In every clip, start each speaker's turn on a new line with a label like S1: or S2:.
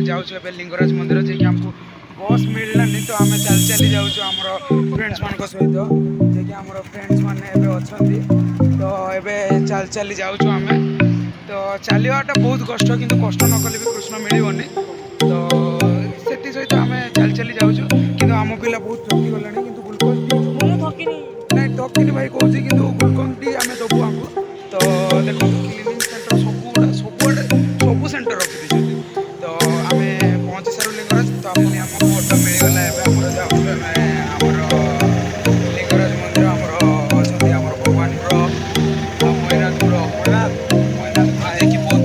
S1: जाऊँ लिंगराज मंदिर जे आमको बस मिललानी तो आम चल चली जाऊँ आमर फ्रेंड्स मान सहित जे आमर फ्रेंड्स मैंने अच्छा तो ये चल चली जाऊँ आम तो चलवाटा बहुत कष्ट किंतु कष्ट न कले भी कृष्ण मिलनी तो से सहित आम चल चली जाऊँ कि आम पिला बहुत थकी गला कि ग्लुकोज नहीं थकिनी भाई कौन कि ग्लुकोज टी आम दबू आमको तो देखो क्लीनिंग सेंटर सब सेंटर रखी तो आम पहुँची सारू लिंगराज तो अपनी आमको ऑटो मिलगला आमर लिंगराज मंदिर आमर अच्छा आमर भगवान मैनाथपुर मैनाथ भाई कि बहुत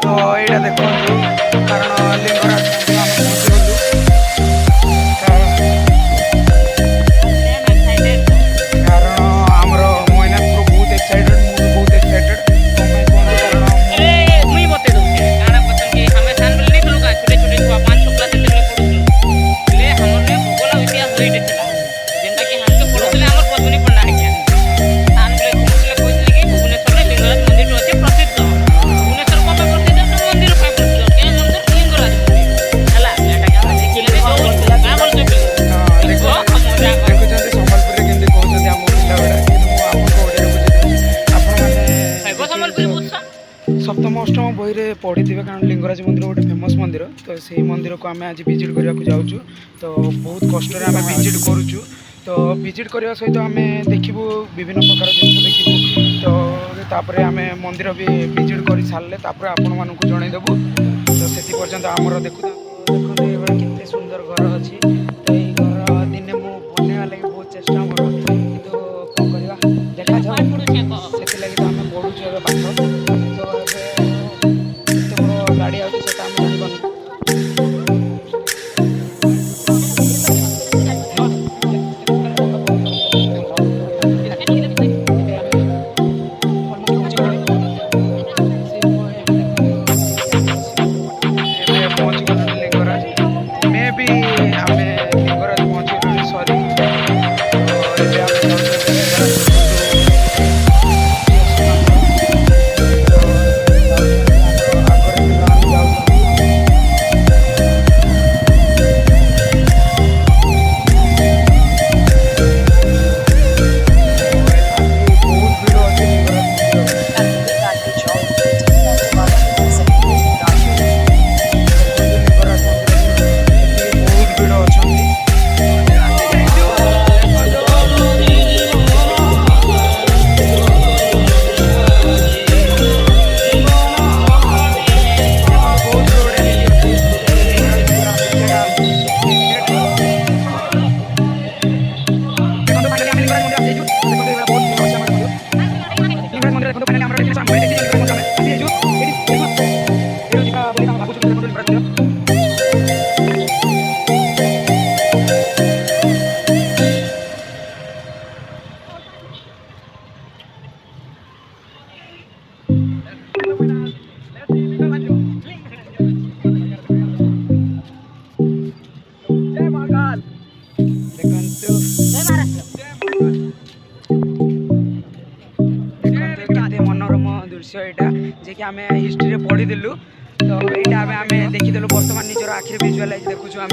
S1: तो यहाँ देखो कारण लिंगराज सप्तम अष्टम बही में पढ़ी थे कारण लिंगराज मंदिर गोटे फेमस मंदिर तो से मंदिर को आम आज विजिट करने को जाऊँ तो बहुत कष्ट आम विजिट करुचु तो विजिट करने सहित आम देखू विभिन्न प्रकार जिन देखू तो तापर आम मंदिर भी विजिट कर सारे आपण मानक जनईदेवु तो से पर्यंत आमर देखु देखते केते सुंदर घर अच्छी तो ये घर दिने मु बनवा लगे बहुत चेष्टा मोर कि कौन करवा देखा जाऊ से तो आम बढ़ुचु पाठ गाड़ी आम जानवन मनोरम दृश्य यहाँ जे कि आम हिस्ट्री पढ़ी दिलु तो यहाँ आम देखीदेलु बर्तमान निजर आखिर विजुअलाइज देखुचु आम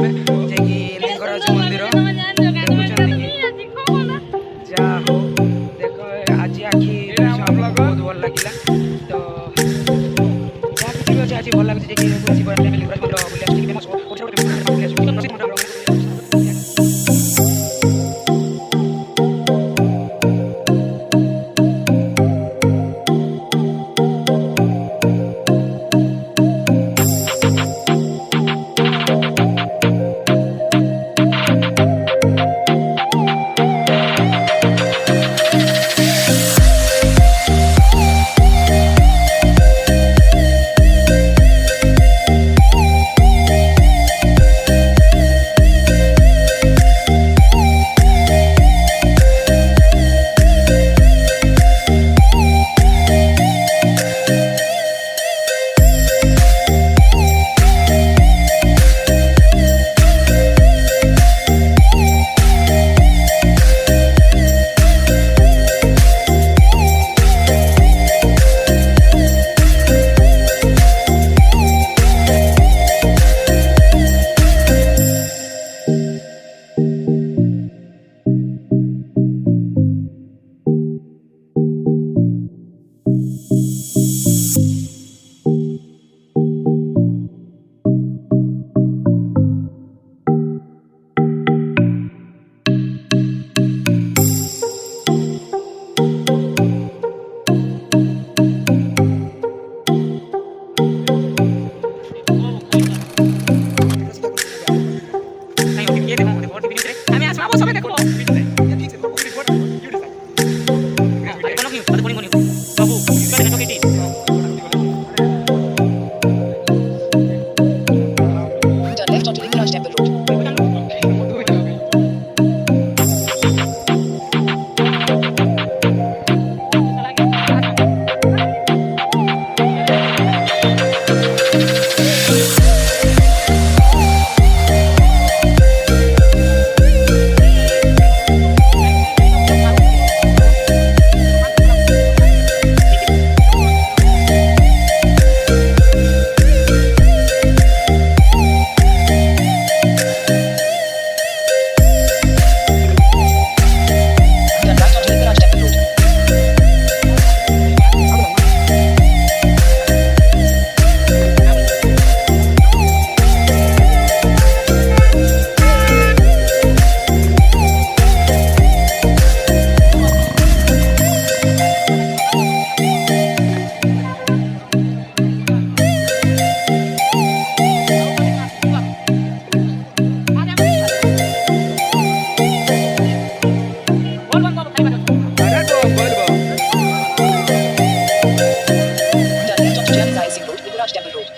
S1: जे कि लिंगराज मंदिर जा हो देख आज आखि बहुत भल लगे तो आज भल लगे लिंगराज मंदिर
S2: Sabo sabe देखो ठीक से तो पूरी फोटो यू डिसाइड अरे बनो क्यों अरे बोनी बाबू इसका network 18
S3: Turn left onto Lingaraj Temple Road. Turn right onto Lingaraj Temple Road.
S1: अरे तो बोल बो
S3: Turn left onto German Rising Road, Lingaraj Temple Road.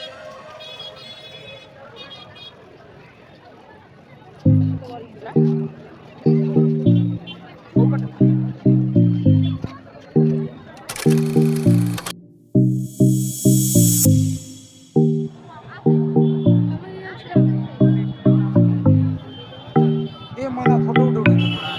S1: ए मला फोटो उठवली